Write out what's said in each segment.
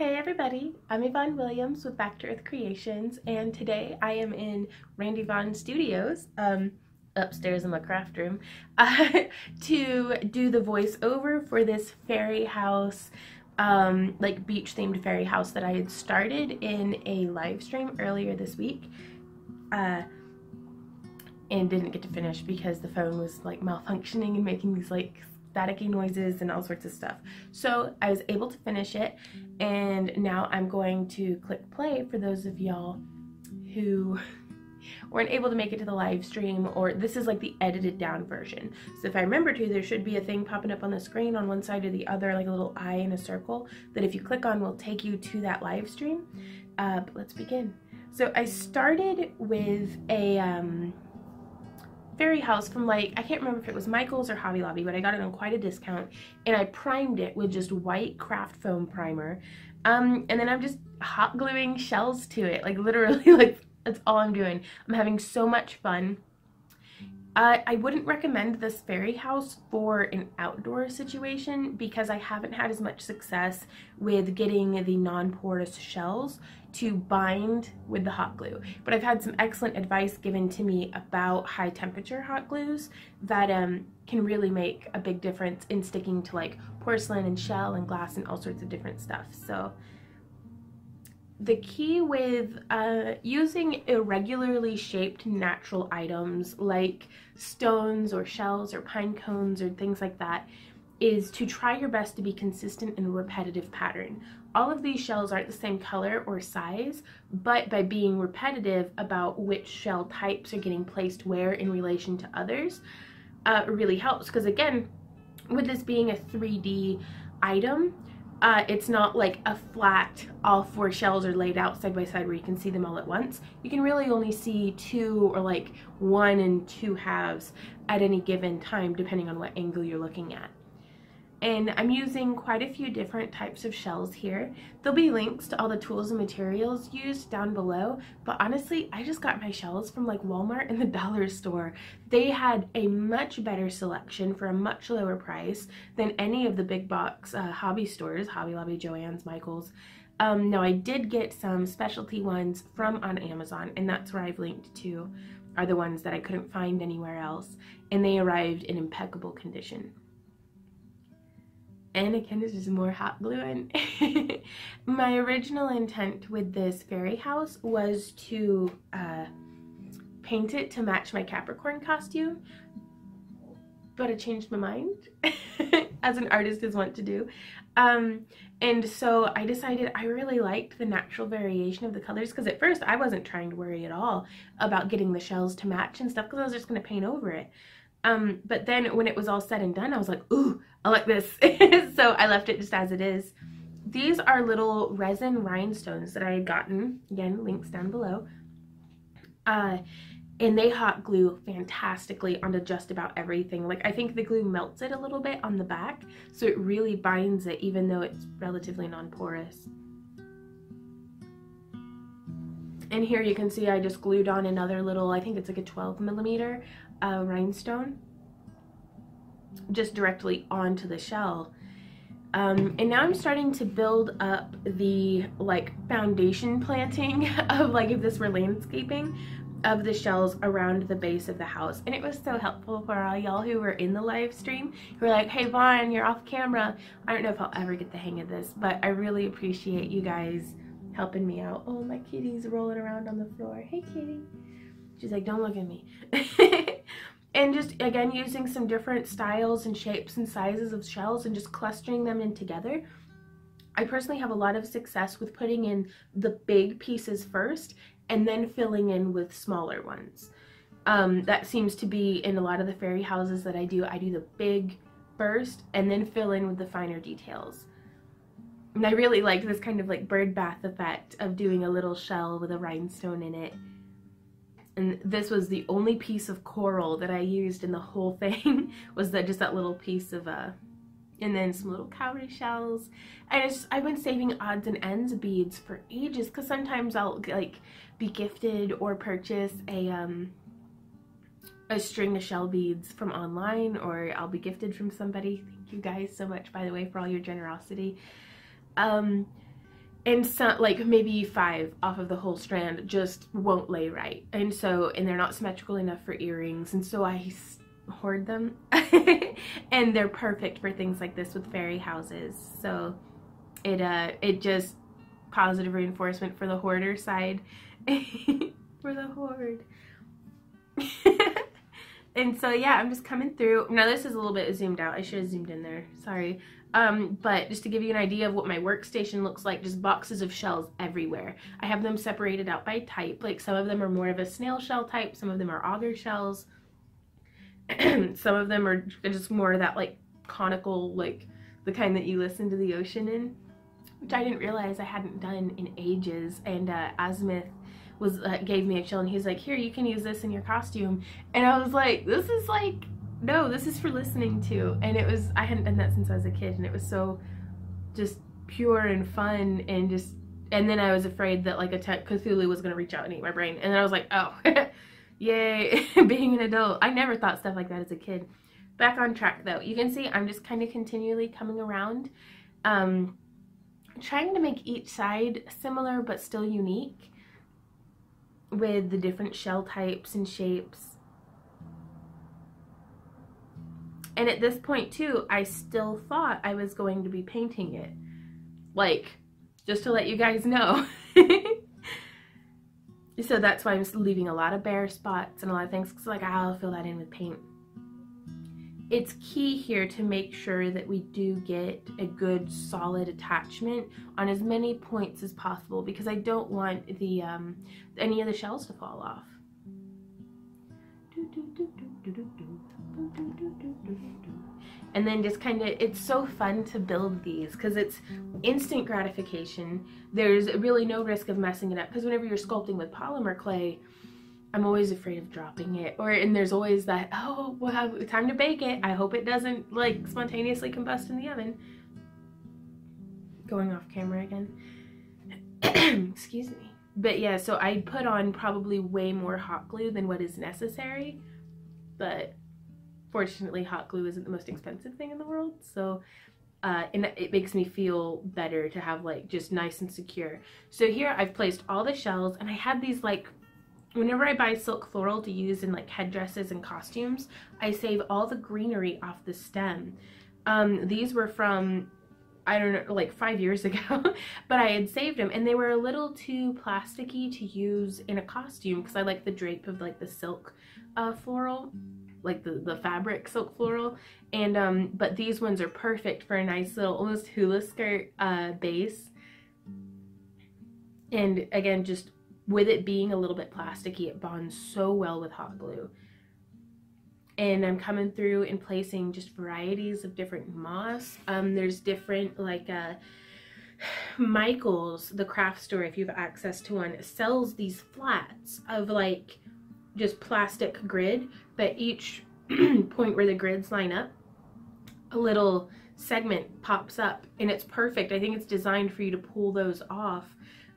Hey everybody, I'm Yvonne Williams with Back to Earth Creations, and today I am in Randy Vaughn Studios, upstairs in my craft room, to do the voiceover for this fairy house, like beach themed fairy house that I had started in a live stream earlier this week, and didn't get to finish because the phone was like malfunctioning and making these like staticky noises and all sorts of stuff. So I was able to finish it, and now I'm going to click play for those of y'all who weren't able to make it to the live stream, or this is like the edited down version. So if I remember to, there should be a thing popping up on the screen on one side or the other, like a little eye in a circle, that if you click on will take you to that live stream. But let's begin. So I started with a fairy house from, like, I can't remember if it was Michael's or Hobby Lobby, but I got it on quite a discount, and I primed it with just white craft foam primer, and then I'm just hot gluing shells to it, like literally, like that's all I'm doing. I'm having so much fun. I wouldn't recommend this fairy house for an outdoor situation because I haven't had as much success with getting the non-porous shells to bind with the hot glue. But I've had some excellent advice given to me about high temperature hot glues that can really make a big difference in sticking to like porcelain and shell and glass and all sorts of different stuff. So the key with using irregularly shaped natural items like stones or shells or pine cones or things like that is to try your best to be consistent in a repetitive pattern. All of these shells aren't the same color or size, but by being repetitive about which shell types are getting placed where in relation to others, really helps. Because again, with this being a 3D item, it's not like a flat, all four shells are laid out side by side where you can see them all at once. You can really only see two or like 1 and 2 halves at any given time, depending on what angle you're looking at. And I'm using quite a few different types of shells here. There'll be links to all the tools and materials used down below, but honestly, I just got my shells from like Walmart and the dollar store. They had a much better selection for a much lower price than any of the big box hobby stores, Hobby Lobby, Joann's, Michael's. Now I did get some specialty ones from on Amazon, and that's where I've linked to, are the ones that I couldn't find anywhere else, and they arrived in impeccable condition. And again, it's just more hot gluing. My original intent with this fairy house was to paint it to match my Capricorn costume, but I changed my mind, as an artist is wont to do. And so I decided I really liked the natural variation of the colors, because at first I wasn't trying to worry at all about getting the shells to match and stuff, because I was just going to paint over it. But then when it was all said and done, I was like, ooh, I like this. So I left it just as it is. These are little resin rhinestones that I had gotten, again, links down below. And they hot glue fantastically onto just about everything. Like, I think the glue melts it a little bit on the back, so it really binds it even though it's relatively non-porous. And here you can see I just glued on another little, I think it's like a 12mm rhinestone, just directly onto the shell. And now I'm starting to build up the like foundation planting of, like, if this were landscaping, of the shells around the base of the house. And it was so helpful for all y'all who were in the live stream who were like, hey Vaughn, you're off camera. I don't know if I'll ever get the hang of this, but I really appreciate you guys helping me out. Oh, my kitty's rolling around on the floor. Hey kitty. She's like, don't look at me. And just, again, using some different styles and shapes and sizes of shells and just clustering them in together. I personally have a lot of success with putting in the big pieces first and then filling in with smaller ones. That seems to be in a lot of the fairy houses that I do. I do the big first and then fill in with the finer details. And I really like this kind of like bird bath effect of doing a little shell with a rhinestone in it. And this was the only piece of coral that I used in the whole thing, was that just that little piece of and then some little cowrie shells. And I've been saving odds and ends beads for ages, because sometimes I'll like be gifted or purchase a string of shell beads from online, or I'll be gifted from somebody. Thank you guys so much, by the way, for all your generosity. and some, like maybe 5 off of the whole strand just won't lay right, and they're not symmetrical enough for earrings, and so I hoard them. And they're perfect for things like this with fairy houses. So it just positive reinforcement for the hoarder side. For the hoard. And so yeah, I'm just coming through. Now this is a little bit zoomed out. I should have zoomed in there, sorry. But just to give you an idea of what my workstation looks like, just boxes of shells everywhere. I have them separated out by type. Like some of them are more of a snail shell type, some of them are auger shells. Some of them are just more of that like conical, like the kind that you listen to the ocean in, which I didn't realize I hadn't done in ages. And Azimuth was gave me a shell, and he's like, here, you can use this in your costume. And I was like, this is like, no, this is for listening to. And it was, I hadn't done that since I was a kid, and it was so just pure and fun, and just, and then I was afraid that like a Cthulhu was gonna reach out and eat my brain, and then I was like, oh. Yay, being an adult. I never thought stuff like that as a kid. Back on track though. You can see I'm just kind of continually coming around, trying to make each side similar but still unique with the different shell types and shapes. And at this point too, I still thought I was going to be painting it. Like, just to let you guys know. So that's why I'm leaving a lot of bare spots and a lot of things, because like I'll fill that in with paint. It's key here to make sure that we do get a good solid attachment on as many points as possible, because I don't want the any of the shells to fall off. And then just kind of, it's so fun to build these because it's instant gratification. There's really no risk of messing it up, because whenever you're sculpting with polymer clay, I'm always afraid of dropping it, and there's always that, oh, well, time to bake it. I hope it doesn't like spontaneously combust in the oven. Going off camera again. Excuse me. But yeah, so I put on probably way more hot glue than what is necessary, but fortunately hot glue isn't the most expensive thing in the world, so and it makes me feel better to have like just nice and secure. So here I've placed all the shells, and I had these, like, whenever I buy silk floral to use in like headdresses and costumes, I save all the greenery off the stem. These were from, I don't know, like 5 years ago, but I had saved them, and they were a little too plasticky to use in a costume because I like the drape of like the silk floral, like the fabric silk floral. And but these ones are perfect for a nice little almost hula skirt base. And again, just with it being a little bit plasticky, it bonds so well with hot glue. And I'm coming through and placing just varieties of different moss. There's different, like Michael's, the craft store, if you have access to one, sells these flats of like just plastic grid, but each point where the grids line up, a little segment pops up, and it's perfect. I think it's designed for you to pull those off,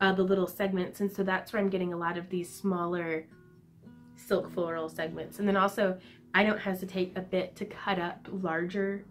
the little segments, and so that's where I'm getting a lot of these smaller silk floral segments. And then also, I don't hesitate a bit to cut up larger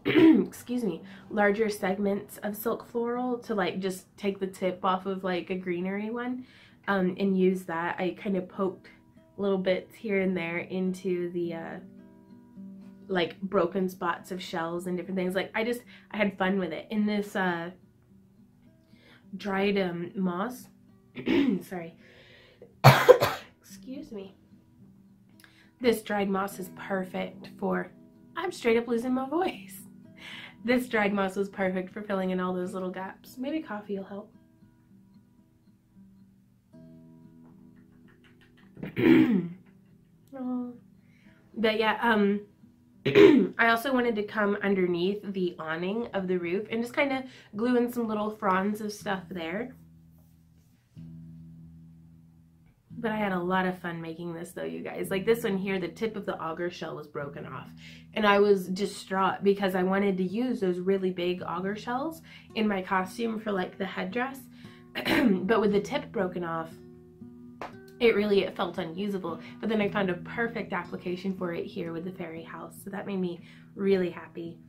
excuse me, larger segments of silk floral to like just take the tip off of like a greenery one, and use that. I kind of poked little bits here and there into the like broken spots of shells and different things. Like I had fun with it. In this dried moss, sorry, excuse me, this dried moss is perfect for, I'm straight up losing my voice. This dried moss was perfect for filling in all those little gaps. Maybe coffee will help. Oh. But yeah, I also wanted to come underneath the awning of the roof and just kind of glue in some little fronds of stuff there. But I had a lot of fun making this though, you guys. Like this one here, the tip of the auger shell was broken off, and I was distraught because I wanted to use those really big auger shells in my costume for like the headdress. But with the tip broken off, it felt unusable. But then I found a perfect application for it here with the fairy house, so that made me really happy.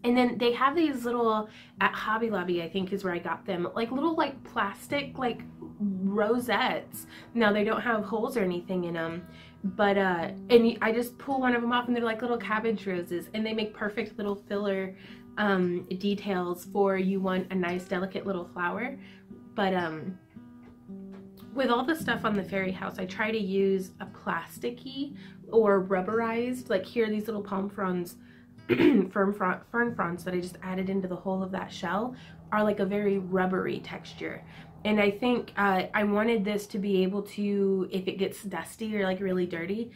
And then they have these little, at Hobby Lobby I think is where I got them, like little like plastic like rosettes. Now they don't have holes or anything in them, but and I just pull one of them off and they're like little cabbage roses, and they make perfect little filler details for you want a nice delicate little flower. But with all the stuff on the fairy house, I try to use a plasticky or rubberized, like here these little palm fronds, fern fronds that I just added into the hole of that shell are like a very rubbery texture. And I think I wanted this to be able to, if it gets dusty or like really dirty,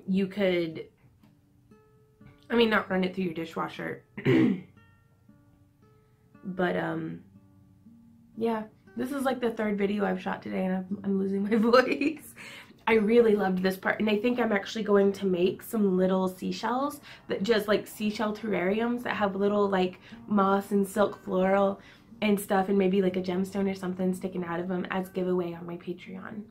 you could, I mean, not run it through your dishwasher, but yeah, this is like the third video I've shot today and I'm losing my voice. I really loved this part, and I think I'm actually going to make some little seashells, that just like seashell terrariums that have little like moss and silk floral and stuff, and maybe like a gemstone or something sticking out of them as giveaway on my Patreon.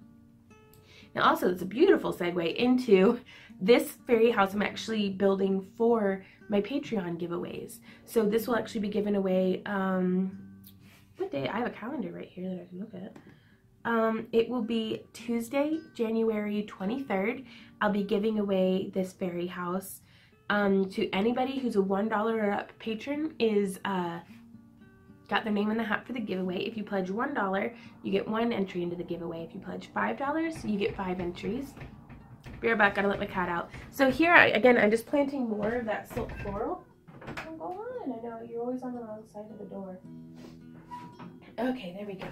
Now also, it's a beautiful segue into this fairy house I'm actually building for my Patreon giveaways. So this will actually be given away, what day? I have a calendar right here that I can look at. It will be Tuesday, January 23rd. I'll be giving away this fairy house to anybody who's a $1 or up patron is got their name in the hat for the giveaway. If you pledge $1, you get 1 entry into the giveaway. If you pledge $5, you get 5 entries. Be right back, gotta let my cat out. So here, again, I'm just planting more of that silk floral. Oh, go on, I know, you're always on the wrong side of the door. Okay, there we go.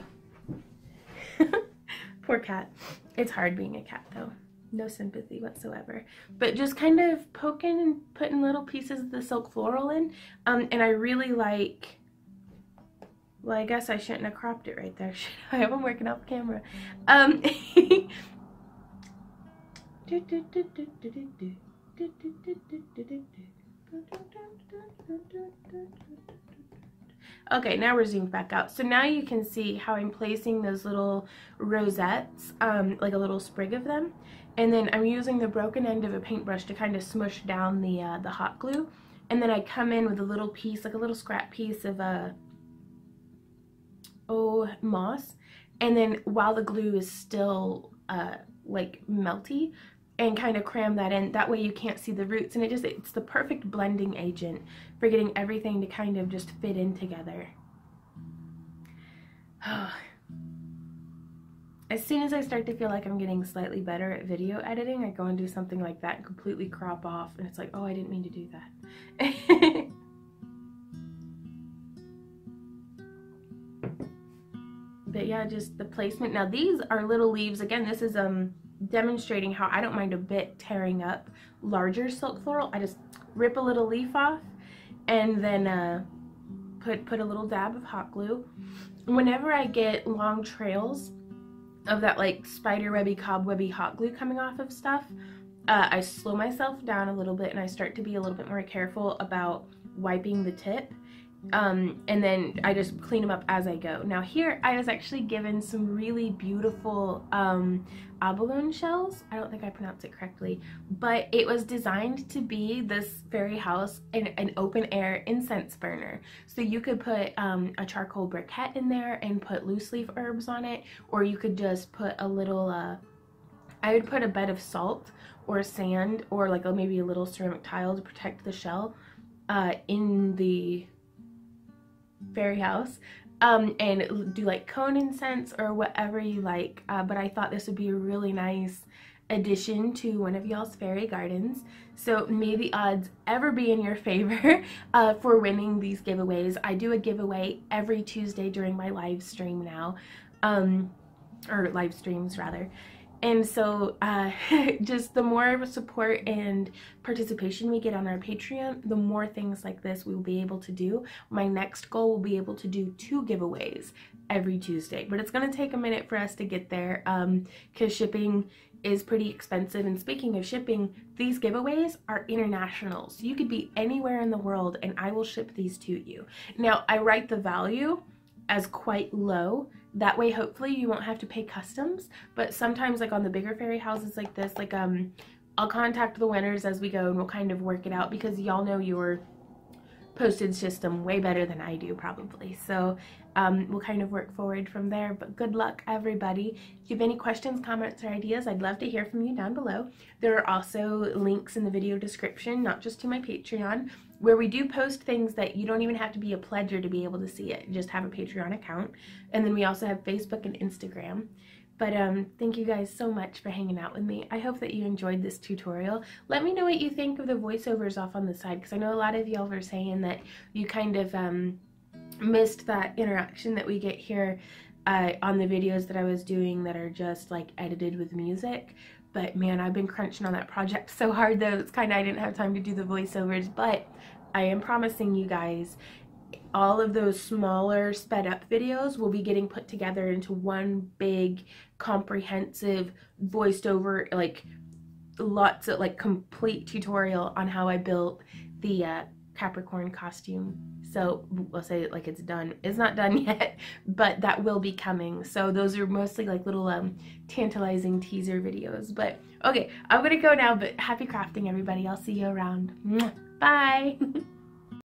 Poor cat. It's hard being a cat though. No sympathy whatsoever. But just kind of poking and putting little pieces of the silk floral in. And I really like, well, I guess I shouldn't have cropped it right there, should I? I'm working off camera. Okay, now we're zoomed back out. So now you can see how I'm placing those little rosettes, like a little sprig of them. And then I'm using the broken end of a paintbrush to kind of smush down the hot glue. And then I come in with a little piece, like a little scrap piece of moss. And then while the glue is still like melty, and kind of cram that in. That way you can't see the roots, and it's the perfect blending agent for getting everything to kind of just fit in together. As soon as I start to feel like I'm getting slightly better at video editing, I go and do something like that and completely crop off, and it's like, oh, I didn't mean to do that. But yeah, just the placement. Now these are little leaves. Again, this is demonstrating how I don't mind a bit tearing up larger silk floral. I just rip a little leaf off and then put a little dab of hot glue. Whenever I get long trails of that like spiderwebby, cobwebby hot glue coming off of stuff, I slow myself down a little bit and I start to be a little bit more careful about wiping the tip. And then I just clean them up as I go. Now here I was actually given some really beautiful abalone shells. I don't think I pronounced it correctly, but it was designed to be this fairy house in an open air incense burner. So you could put a charcoal briquette in there and put loose leaf herbs on it, or you could just put a little, I would put a bed of salt or sand or like maybe a little ceramic tile to protect the shell in the fairy house, and do like cone incense or whatever you like, but I thought this would be a really nice addition to one of y'all's fairy gardens. So may the odds ever be in your favor for winning these giveaways. I do a giveaway every Tuesday during my live stream now, or live streams rather. And so just the more support and participation we get on our Patreon, the more things like this we will be able to do. My next goal will be able to do 2 giveaways every Tuesday, but it's going to take a minute for us to get there because shipping is pretty expensive. And speaking of shipping, these giveaways are international, so you could be anywhere in the world and I will ship these to you. Now I write the value as quite low. That way hopefully you won't have to pay customs, but sometimes like on the bigger fairy houses like this, like I'll contact the winners as we go and we'll kind of work it out, because y'all know your postage system way better than I do probably. So we'll kind of work forward from there, but good luck everybody. If you have any questions, comments, or ideas, I'd love to hear from you down below. There are also links in the video description, not just to my Patreon, where we do post things that you don't even have to be a pledger to be able to see it. Just have a Patreon account. And then we also have Facebook and Instagram. But thank you guys so much for hanging out with me. I hope that you enjoyed this tutorial. Let me know what you think of the voiceovers off on the side, because I know a lot of y'all were saying that you kind of missed that interaction that we get here on the videos that I was doing that are just like edited with music. But man, I've been crunching on that project so hard though, it's kind of, I didn't have time to do the voiceovers, but I am promising you guys all of those smaller sped up videos will be getting put together into one big comprehensive voiced over, like lots of like complete tutorial on how I built the Capricorn costume. So we'll say it like it's done. It's not done yet, but that will be coming. So those are mostly like little tantalizing teaser videos. But okay, I'm gonna go now, but happy crafting everybody. I'll see you around. Bye.